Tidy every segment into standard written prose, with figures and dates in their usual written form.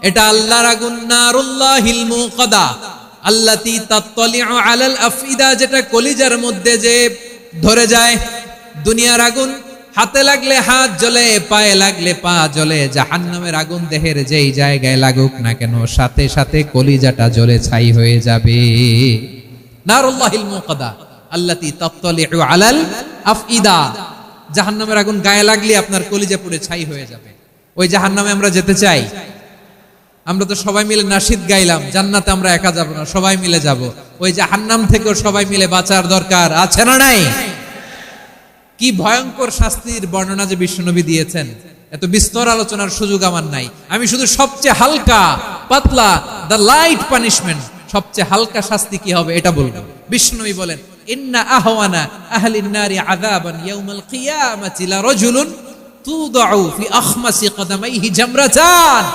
এটা আল্লাহর আগুন, নারুল্লাহিল মুকাদা আল্লাতী তাত্তালিউ আলাল আফইদা, যেটা কলিজার মধ্যে যে ধরে যায়। দুনিয়ার আগুন হাতে লাগলে হাত জ্বলে, পায়ে লাগলে পা জ্বলে। জাহান্নামের আগুন দেহের যেই জায়গায় লাগুক না কেন, সাথে সাথে কলিজাটা জ্বলে ছাই হয়ে যাবে। নারুল্লাহিল মুকাদা আল্লাতী তাত্তালিউ আলাল আফইদা, জাহান্নামের আগুন গায়ে লাগলে আপনার কলিজা পুড়ে ছাই হয়ে যাবে। ওই জাহান্নামে আমরা যেতে চাই? আমরা তো সবাই মিলে নাশিদ গাইলাম, জান্নাতে আমরা একা যাব না, সবাই মিলে যাব। ওই জাহান্নাম থেকেও সবাই মিলে বাঁচার দরকার আছে না নাই? কি ভয়ঙ্কর শাস্তির বর্ণনা যে বিশ্বনবী দিয়েছেন, এত বিস্তর আলোচনার সুযোগ আমার নাই। আমি শুধু সবচেয়ে হালকা পাতলা, দ্য লাইট পানিশমেন্ট, সবচেয়ে হালকা শাস্তি কি হবে এটা বলবো। বিশ্বনবী বলেন, ইন্না আহওয়ানা আহলিন নারি আযাবান ইয়াউমাল কিয়ামাতি লা রাজুলুন তুদাউ ফি আখমাসি কদামাইহি জামরাতান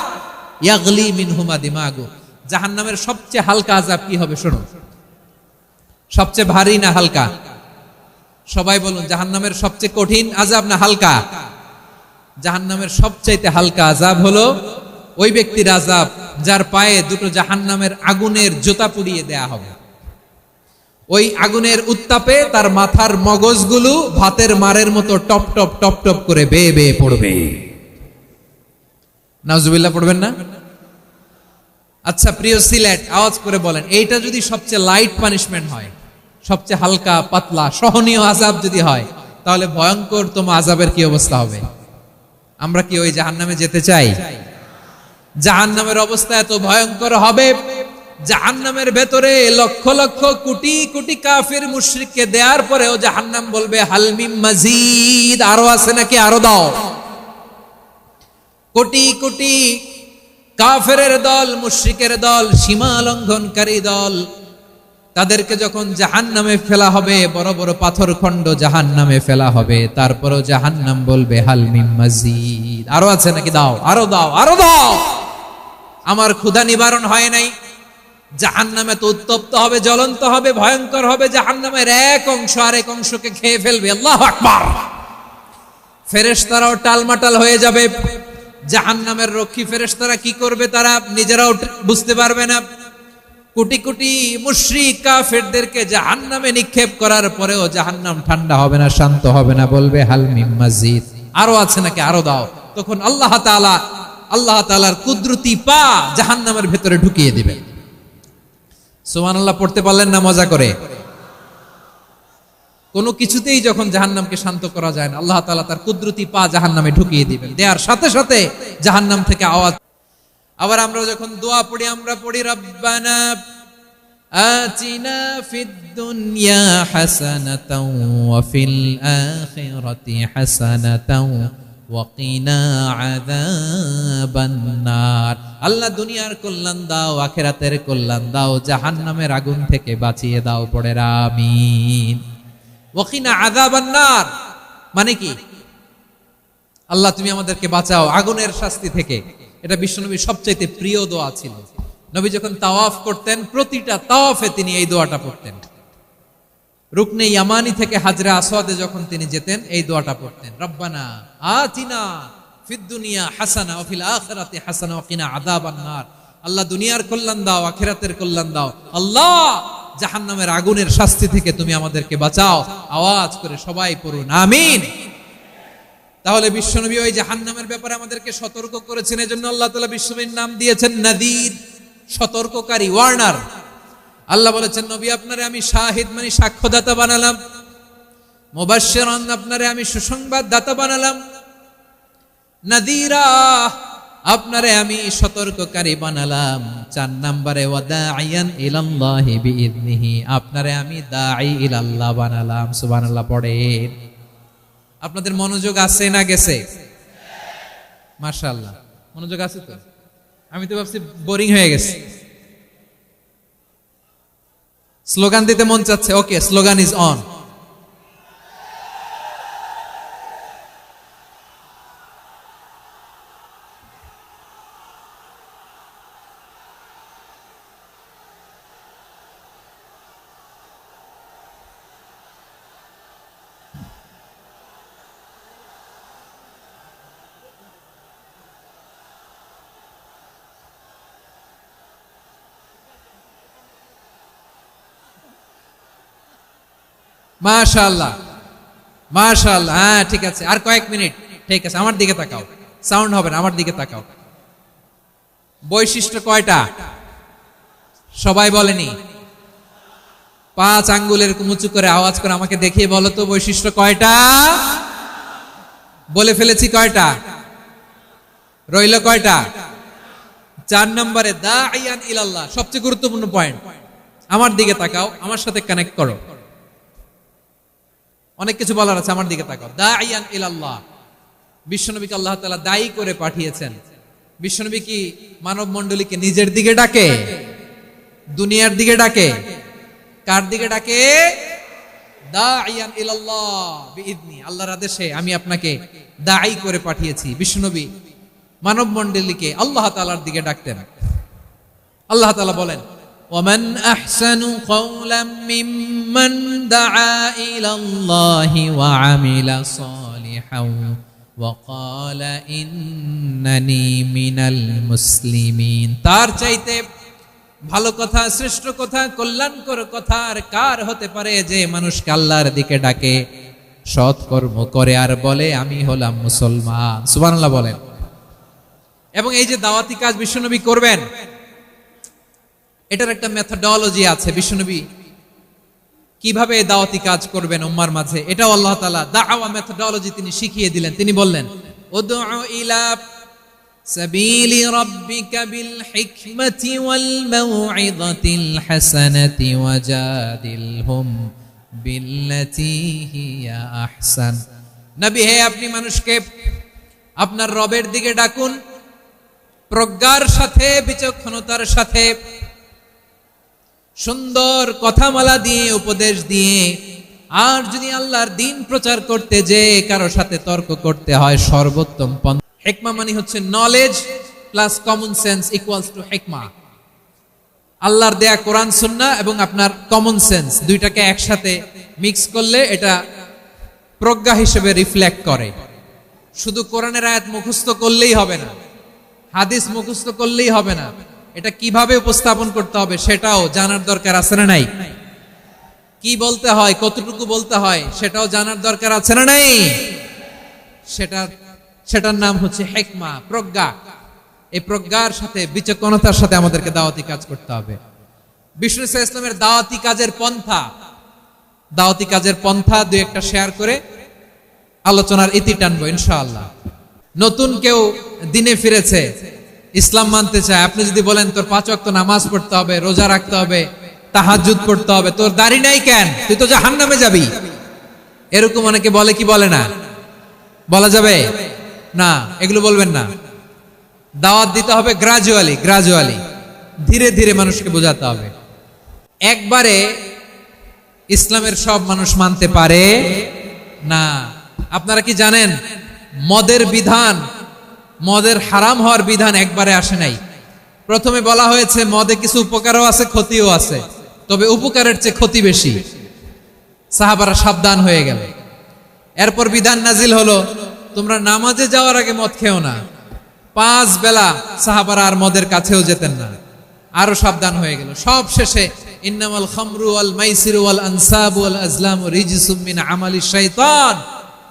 ইয়াগলি মিনহুমা দিমাগু। জাহান্নামের সবচেয়ে হালকা আযাব কি হবে শোনো। সবচেয়ে ভারী না হালকা? সবাই বলুন, জাহান্নামের সবচেয়ে কঠিন আযাব না হালকা? জাহান্নামের সবচাইতে হালকা আযাব হলো ওই ব্যক্তির আযাব যার পায়ে দুটো জাহান্নামের আগুনের জুতা পুড়িয়ে দেয়া হবে। ওই আগুনের উত্তাপে তার মাথার মগজগুলো ভাতের মারের মতো টপ টপ টপ টপ করে বেয়ে বেয়ে পড়বে। নাউজুবিল্লাহ পড়বেন না? আচ্ছা প্রিয় সিলেট, আওয়াজ করে বলেন, এইটা যদি সবচেয়ে লাইট পানিশমেন্ট হয়, সবচেয়ে হালকা পাতলা সহনীয় আযাব যদি হয়, তাহলে ভয়ঙ্করতম আযাবের কি অবস্থা হবে? আমরা কি ওই জাহান্নামে যেতে চাই? জাহান্নামের অবস্থা এত ভয়ঙ্কর হবে, জাহান্নামের ভেতরে লক্ষ লক্ষ কোটি কোটি কাফির মুশরিককে দেওয়ার পরেও জাহান্নাম বলবে হাল মিন মাজিদ, আরো আছে নাকি, আরো দাও। কোটি কোটি কাফেরের দল, মুশরিকের দল, সীমা লঙ্ঘনকারী দল, তাদেরকে যখন জাহান্নামে ফেলা হবে, বড় বড় পাথর খণ্ড জাহান্নামে ফেলা হবে, তারপরও জাহান্নাম বলবে হাল মিন মাজিদ, আরো আছে নাকি, দাও, আরো দাও, আরো দাও। আমার ক্ষুধা নিবারণ হয় নাই। জাহান্নামে তো উত্তপ্ত হবে, জ্বলন্ত হবে, ভয়ঙ্কর হবে। জাহান্নামের এক অংশ আরেক অংশকে খেয়ে ফেলবে। আল্লাহু আকবার। ফেরেশতারাও টালমাটাল হয়ে যাবে। জাহান্নামের রক্ষী ফেরেশতারা কি করবে তারা নিজেরাও বুঝতে পারবে না। কোটি কোটি মুশরিক কাফেরদেরকে জাহান্নামে নিক্ষেপ করার পরেও জাহান্নাম ঠান্ডা হবে না, শান্ত হবে না, বলবে হাল মিন মাজিদ, আরো আছে নাকি, আরো দাও। তখন আল্লাহ তাআলার কুদরতি পা জাহান্নামের ভেতরে ঢুকিয়ে দিবেন। সুবহানাল্লাহ পড়তে পারলেন না মজা করে? কোনো কিছুতেই যখন জাহান্নামকে শান্ত করা যায় না, আল্লাহ তাআলা তার কুদরতি পা জাহান্নামে ঢুকিয়ে দিবেন। দেওয়ার সাথে সাথে জাহান্নাম থেকে আওয়াজ। আবার আমরা যখন দোয়া পড়ি, আমরা পড়ি রব্বানা আতিনা ফিদ দুনিয়া হাসানাতাও ওয়া ফিল আখিরাতি হাসানাতাও ওয়া কিনা আযাবান নার। আল্লাহ দুনিয়ার কল্যাণ দাও, আখিরাতের কল্যাণ দাও, জাহান্নামের আগুন থেকে বাঁচিয়ে দাও। পড়ে আমিন। ওয়া কিনা আযাবান নার মানে কি? আল্লাহ তুমি আমাদেরকে বাঁচাও আগুনের শাস্তি থেকে। এটা বিশ্বনবীর সবচাইতে প্রিয় দোয়া ছিল। নবী যখন তাওয়াফ করতেন, প্রতিটা তাওয়াফে তিনি এই দোয়াটা পড়তেন। রুকনে ইয়ামানি থেকে হাজরে আসওয়াদে যখন তিনি যেতেন, এই দোয়াটা পড়তেন, রব্বানা আতিনা ফিদ দুনিয়া হাসানা ওয়া ফিল আখিরাতি হাসানা ওয়া কিনা আযাবান নার। আল্লাহ দুনিয়ার কল্যাণ দাও, আখিরাতের কল্যাণ দাও। আল্লাহ জাহান্নামের আগুনের শাস্তি থেকে তুমি আমাদেরকে বাঁচাও। আওয়াজ করে সবাই পড়ুন আমিন। তাহলে বিশ্বনবী ওই জাহান্নামের ব্যাপারে আমাদেরকে সতর্ক করেছেন। এজন্য আল্লাহ তাআলা বিশ্বনবীর নাম দিয়েছেন নাযীর, সতর্ককারী, ওয়ার্নার। আল্লাহ বলেছেন, নবী আপনারে আমি শাহিদ মানে সাক্ষ্যদাতা বানালাম, মুবাশশিরান আপনারে আমি সুসংবাদ দাতা বানালাম, নাযীরা আপনারে আমি সতর্ককারী বানালাম। 4 নম্বরে ওয়াদাইয়ান ইলাল্লাহি বিইذনিহি, আপনারে আমি দাঈ ইলাল্লাহ বানালাম। সুবহানাল্লাহ পড়েন। আপনাদের মনোযোগ আছে না গেছে? মাশাআল্লাহ মনোযোগ আছে তো। আমি তো ভাবছি বোরিং হয়ে গেছে। স্লোগান দিতে মন চাচ্ছে। ওকে, স্লোগান ইজ অন। মাশাআল্লাহ, মাশাআল্লাহ। হ্যাঁ ঠিক আছে, আর কয়েক মিনিট। ঠিক আছে, আমার দিকে তাকাও, সাউন্ড হবে না, আমার দিকে তাকাও। বৈশিষ্ট্য কয়টা সবাই বলেনি? 5 আঙ্গুল এরকম উঁচু করে আওয়াজ করে আমাকে দেখিয়ে বলো তো বৈশিষ্ট্য কয়টা? বলে ফেলেছি কয়টা? রইল কয়টা? 4 নম্বরে দাঈয়ান ইলাল্লাহ, সবচেয়ে গুরুত্বপূর্ণ পয়েন্ট। আমার দিকে তাকাও, আমার সাথে কানেক্ট করো। অনেক কিছু বলার আছে, আমার দিকে তাকাও। দাঈয়ান ইলাল্লাহ, বিশ্বনবীকে আল্লাহ তাআলা দায়ী করে পাঠিয়েছেন। বিশ্বনবী কি মানব মণ্ডলীকে নিজের দিকে ডাকে? দুনিয়ার দিকে ডাকে? কার দিকে ডাকে? দাঈয়ান ইলাল্লাহ বিইذনি, আল্লাহর আদেশে আমি আপনাকে দায়ী করে পাঠিয়েছি। বিশ্বনবী মানব মণ্ডলীকে আল্লাহ তাআলার দিকে ডাকতেন। আল্লাহ তাআলা বলেন, ওয়ামান আহসানু কওলাম মিম্মান দাআ ইলাল্লাহি ওয়া আমিলা সালিহান ওয়া ক্বালা ইন্নানি মিনাল মুসলিমিন। তার চাইতে ভালো কথা, শ্রেষ্ঠ কথা, কল্যাণকর কথা আর কার হতে পারে যে মানুষকে আল্লাহর দিকে ডাকে, সৎকর্ম করে আর বলে আমি হলাম মুসলমান। সুবহানাল্লাহ বলেন। এবং এই যে দাওয়াতি কাজ বিশ্বনবী করবেন, এটার একটা মেথডোলজি আছে। বিশ্বনবী কিভাবে দাওয়াতি কাজ করবেন উম্মার মাঝে, এটাও আল্লাহ তাআলা দাওয়া মেথডোলজি তিনি শিখিয়ে দিলেন। তিনি বললেন, উদউ ইলা সাবিলি রাব্বিকা বিল হিকমাতি ওয়াল মাউইযাতিল হাসানাতি ওয়াজাদিলহুম বিল্লাতী হিয়া আহসান। নবী হে, আপনি মানুষকে আপনার রবের দিকে ডাকুন প্রজ্ঞার সাথে, বিচক্ষণতার সাথে, সুন্দর কথামালা দিয়ে, উপদেশ দিয়ে। আর যদি আল্লাহর দ্বীন প্রচার করতে যে কারো সাথে তর্ক করতে হয়, সর্বোত্তম পন্থা। হিকমা মানে হচ্ছে knowledge plus common sense equals to হিকমা। আল্লাহর দেয়া কোরআন সুন্নাহ এবং আপনার কমন সেন্স দুইটাকে একসাথে মিক্স করলে এটা প্রজ্ঞা হিসেবে রিফ্লেক্ট করে। শুধু কোরআনের আয়াত মুখস্থ করলেই হবে না, হাদিস মুখস্থ করলেই হবে না, এটা কিভাবে উপস্থাপন করতে হবে সেটাও জানার দরকার আছে না নাই? কি বলতে হয়, কতটুকু বলতে হয় সেটাও জানার দরকার আছে না নাই? সেটার নাম হচ্ছে হিকমা, প্রজ্ঞা। এই প্রজ্ঞার সাথে, বিচক্ষণতার সাথে আমাদেরকে দাওয়াতি কাজ করতে হবে। বিষ্ণু ইসলামের দাওয়াতি কাজের পন্থা দুই একটা শেয়ার করে আলোচনার ইতি টানবো ইনশাআল্লাহ। নতুন কেউ দিনে ফিরেছে, ইসলাম মানতে চায়, আপনি যদি বলেন তোর 5 ওয়াক্ত নামাজ পড়তে হবে, রোজা রাখতে হবে, তাহাজ্জুদ পড়তে হবে, তোর দাড়ি নাই কেন, তুই তো জাহান্নামে যাবি, এরকম অনেকে বলে কি বলে না? বলা যাবে না, এগুলো বলবেন না। দাওয়াত দিতে হবে গ্রাজুয়ালি, ধীরে ধীরে মানুষকে বোঝাতে হবে। একবারে ইসলামের সব মানুষ মানতে পারে না। আপনারা কি জানেন মদের হারাম হওয়ার বিধান একবারে আসে নাই। প্রথমে বলা হয়েছে মদে কিছু উপকারও আছে, ক্ষতিও আছে, তবে উপকারের চেয়ে ক্ষতি বেশি। সাহাবারা সাবধান হয়ে গেল। এরপর বিধান নাজিল হলো, তোমরা নামাজে যাওয়ার আগে মদ খেও না। 5 বেলা সাহাবারা আর মদের কাছেও যেতেন না, আরো সাবধান হয়ে গেল। সব শেষে ইন্নামাল খামরু ওয়াল মাইসিরু ওয়াল আনসাবু ওয়াল আজলামু রিজসুম মিন আমালিশ শাইতান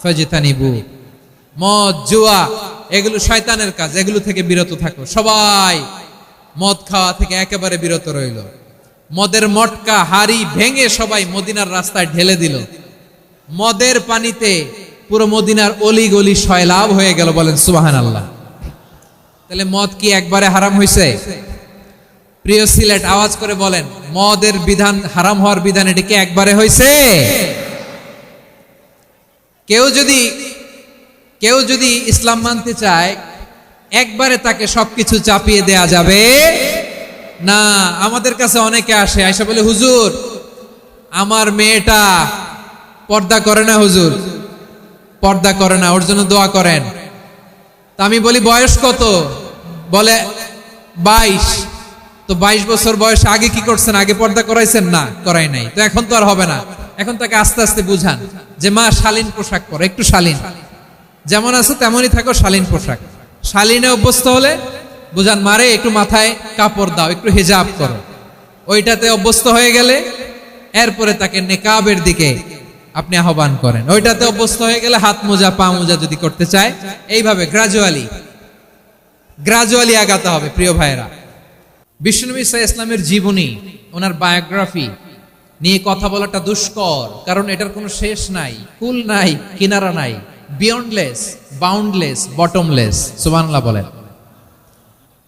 ফাজতানিবু। মদ, জুয়া এগুলো শয়তানের কাজ, এগুলো থেকে বিরত থাকো। সবাই মদ খাওয়া থেকে একেবারে বিরত রইল। মদের মটকা হাড়ি ভেঙে সবাই মদিনার রাস্তায় ঢেলে দিল। মদের পানিতে পুরো মদিনার অলি গলি সয়লাভ হয়ে গেল। বলেন সুবহানাল্লাহ। তাহলে মদ কি একবারে হারাম হয়েছে? প্রিয় সিলেট, আওয়াজ করে বলেন, মদের বিধান, হারাম হওয়ার বিধান এটা কি একবারে হয়েছে? কেউ যদি ইসলাম মানতে চায়, একবারে তাকে সবকিছু চাপিয়ে দেয়া যাবে না। আমাদের কাছে অনেকে আসে, আয়সা বলে, হুজুর আমার মেয়েটা পর্দা করে না, হুজুর পর্দা করে না, ওর জন্য দোয়া করেন। তা আমি বলি বয়স কত? বলে 22। তো 22 বছর বয়সে আগে কি করছেন? আগে পর্দা করাইছেন? না, করাই নাই। তো এখন তো আর হবে না। এখন তাকে আস্তে আস্তে বুঝান যে মা শালীন পোশাক পরো, একটু শালীন, যেমন আছো তেমনই থাকো, শালীন পোশাক। শালীনে অভ্যস্ত হলে বুঝান, মারে একটু মাথায় কাপড় দাও, একটু হিজাব করো। ওইটাতে অভ্যস্ত হয়ে গেলে এরপরে তাকে নেকাবের দিকে আপনি আহ্বান করেন। ওইটাতে অভ্যস্ত হয়ে গেলে হাত মোজা পা মোজা যদি করতে চায়, এইভাবে গ্রাজুয়ালি আগাতে হবে। প্রিয় ভাইয়েরা, বিশ্বনবী সাল্লাল্লাহু আলাইহি ইসলামের জীবনী, ওনার বায়োগ্রাফি নিয়ে কথা বলাটা দুষ্কর, কারণ এটার কোনো শেষ নাই, কুল নাই, কিনারা নাই, বিয়ন্ডলেস, বাউন্ডলেস, বটমলেস। সুবহানাল্লাহ বলেন।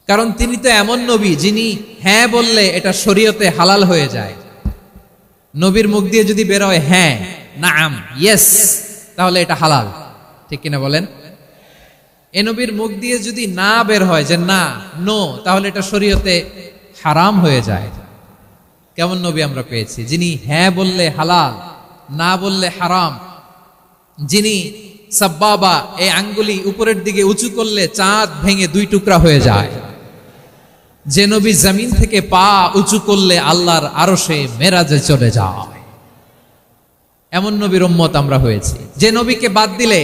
কারণ তিনি তো এমন নবী যিনি হ্যাঁ বললে এটা শরীয়তে হালাল হয়ে যায়। নবীর মুখ দিয়ে যদি বের হয় হ্যাঁ, নাম, ইয়েস, তাহলে এটা হালাল। ঠিক কিনা বলেন? এ নবীর মুখ দিয়ে যদি না বের হয় যে না, নো, তাহলে এটা শরীয়তে হারাম হয়ে যায়। কেমন নবী আমরা পেয়েছি, যিনি হ্যাঁ বললে হালাল, না বললে হারাম, যিনি সাব্বাবা, এই আঙ্গুলি উপরের দিকে উঁচু করলে চাঁদ ভেঙে 2 টুকরা হয়ে যায়, যে নবী জমিন থেকে পা উঁচু করলে আল্লাহর আরশে মেরাজে চলে যায়। এমন নবীর উম্মত আমরা হয়েছি। যে নবীকে বাদ দিলে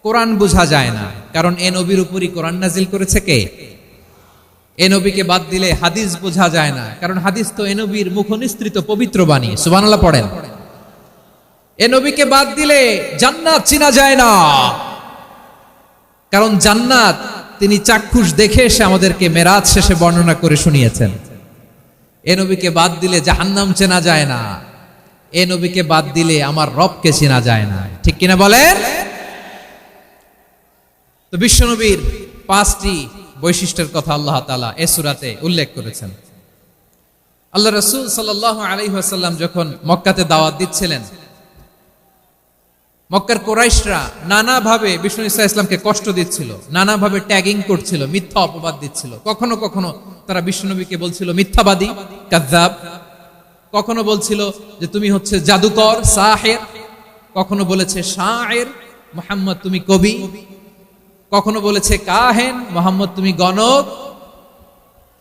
কোরআন বোঝা যায় না, কারণ এ নবীর উপরই কোরআন নাজিল করেছে কে? এ নবীকে বাদ দিলে হাদিস বোঝা যায় না, কারণ হাদিস তো এ নবীর মুখনিসৃত পবিত্র বাণী। সুবহানাল্লাহ পড়েন। এ নবীকে বাদ দিলে জান্নাত চিনা যায় না, কারণ জান্নাত তিনি চাক্ষুষ দেখে এসে আমাদেরকে মেরাজ শেষে বর্ণনা করে শুনিয়েছেন। এ নবীকে বাদ দিলে জাহান্নাম চেনা যায় না, এ নবীকে বাদ দিলে আমার রবকে চেনা যায় না। ঠিক কিনা বলেন? তো বিশ্বনবীর 5টি বৈশিষ্ট্যের কথা আল্লাহ তাআলা এই সূরাতে উল্লেখ করেছেন। আল্লাহ রাসূল সাল্লাল্লাহু আলাইহি ওয়াসাল্লাম যখন মক্কাতে দাওয়াত দিচ্ছিলেন, মক্কার কুরাইশরা নানাভাবে বিষ্ণু ঈসা ইসলামকে কষ্ট দিচ্ছিল, নানাভাবে ট্যাগিং করছিল, মিথ্যা অপবাদ দিচ্ছিল। কখনো কখনো তারা বিশ্বনবীকে বলছিল মিথ্যাবাদী, কাযযাব। কখনো বলছিল যে তুমি হচ্ছে জাদুকর, সাহির। কখনো বলেছে শায়ের, মুহাম্মদ তুমি কবি। কখনো বলেছে কাহেন, মুহাম্মদ তুমি গণক।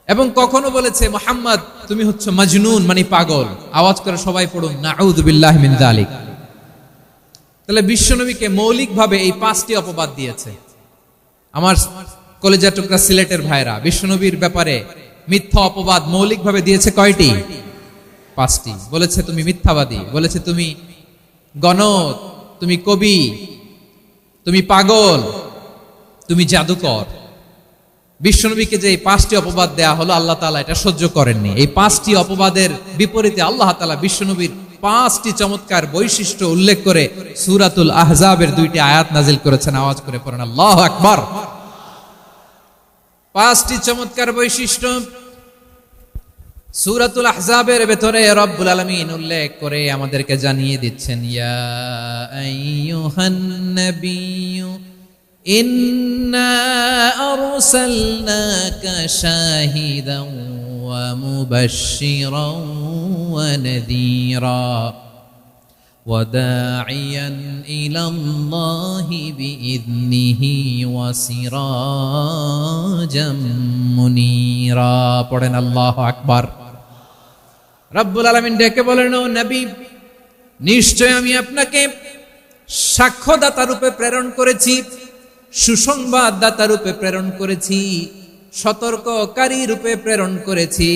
এবং কখনো বলেছে মুহাম্মদ তুমি হচ্ছে মাজনুন, মানে পাগল। আওয়াজ করে সবাই পড়ুন নাউযু বিল্লাহি মিন যালিক। তাহলে বিশ্বনবীকে মৌলিকভাবে এই 5টি অপবাদ দিয়েছে। আমার কলেজা টুকরা সিলেটের ভাইরা, বিশ্বনবীর ব্যাপারে মিথ্যা অপবাদ মৌলিকভাবে দিয়েছে কয়টি? 5টি। বলেছে তুমি মিথ্যাবাদী, বলেছে তুমি গণক, তুমি কবি, তুমি পাগল, তুমি জাদুকর। বিশ্বনবীকে যে এই 5টি অপবাদ দেয়া হলো, আল্লাহ তাআলা এটা সহ্য করেননি। এই 5টি অপবাদের বিপরীতে আল্লাহ তাআলা বিশ্বনবীর 5টি চমৎকার বৈশিষ্ট্য উল্লেখ করে সূরাতুল আহজাবের 2টি আয়াত নাজিল করেছেন। আওয়াজ করে পড়েন আল্লাহু আকবার। 5টি চমৎকার বৈশিষ্ট্য সূরাতুল আহজাবের ভেতরে রব্বুল আলামিন উল্লেখ করে আমাদেরকে জানিয়ে দিচ্ছেন, ইয়া আইয়ুহান নাবিয়্যু ইন্না আরসালনাকা শাহিদান ওয়া মুবাশশিরান ওয়া নাযীরা ওয়া দাঈয়ান ইলাল্লাহি বিইذনিহি ওয়া সিরাজাম মুনীরা। পড়েন আল্লাহু আকবার। রব্বুল আলামিন ডেকে বলেন, ও নবী, নিশ্চয় আমি আপনাকে সাক্ষ্যদাতা রূপে প্রেরণ করেছি, সুসংবাদদাতা রূপে প্রেরণ করেছি, সতর্ককারী রূপে প্রেরণ করেছি,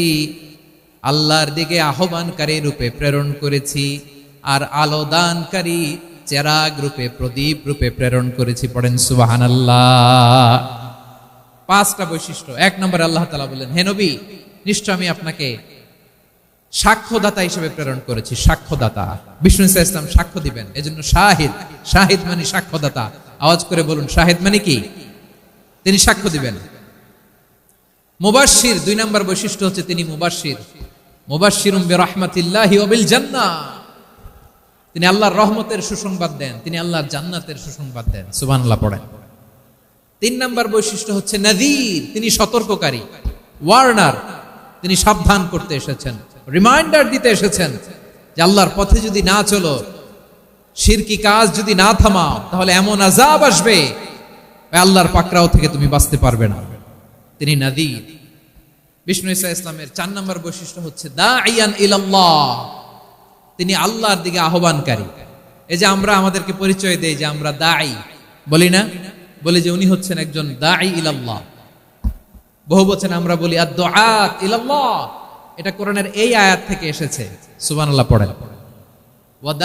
আল্লাহর দিকে আহ্বানকারী রূপে প্রেরণ করেছি, আর আলো দানকারী চেরাগ রূপে, প্রদীপ রূপে প্রেরণ করেছি। পড়েন সুবহানাল্লাহ। 5টা বৈশিষ্ট্য। 1 নম্বরে আল্লাহ তাআলা বলেন, হে নবী, নিশ্চয় আমি আপনাকে সাক্ষ্যদাতা হিসেবে প্রেরণ করেছি। সাক্ষ্যদাতা, বিষ্ণু ঈসা ইসলাম সাক্ষ্য দিবেন, এজন্য শাহিদ। শাহিদ মানে সাক্ষ্যদাতা। আওয়াজ করে বলুন, শাহিদ মানে কি? তিনি সাক্ষ্য দিবেন। মুবাশশির, 2 নম্বর বৈশিষ্ট্য হচ্ছে তিনি মুবাশশির। মুবাশশিরুম বিরাহমাতিল্লাহি ওয়া বিল জান্নাহ। তিনি আল্লাহর রহমতের সুসংবাদ দেন, তিনি আল্লাহর জান্নাতের সুসংবাদ দেন। সুবহানাল্লাহ পড়েন। 3 নম্বর বৈশিষ্ট্য হচ্ছে নাযীর, তিনি সতর্ককারী, ওয়ার্নার। তিনি সাবধান করতে এসেছেন, রিমাইন্ডার দিতে এসেছেন যে আল্লাহর পথে যদি না চলো, শিরকি কাজ যদি না থামাও, তাহলে এমন আযাব আসবে আল্লাহর পাকড়াও থেকে তুমি বাঁচতে পারবে না। তিনি নাযীর। বিষ্ণু ঈসা ইসলামের 4 নম্বর বৈশিষ্ট্য হচ্ছে দাঈয়ান ইলাল্লাহ, তিনি আল্লাহর দিকে আহ্বানকারী। এই যে আমরা আমাদেরকে পরিচয় দেই যে আমরা দাঈ, বলি না? বলি যে উনি হচ্ছেন একজন দাঈ ইলাল্লাহ। বহু বচনে আমরা বলি আদ-দুআত ইলাল্লাহ। এটা কোরআনের এই আয়াত থেকে এসেছে। সুবহানাল্লাহ পড়েন।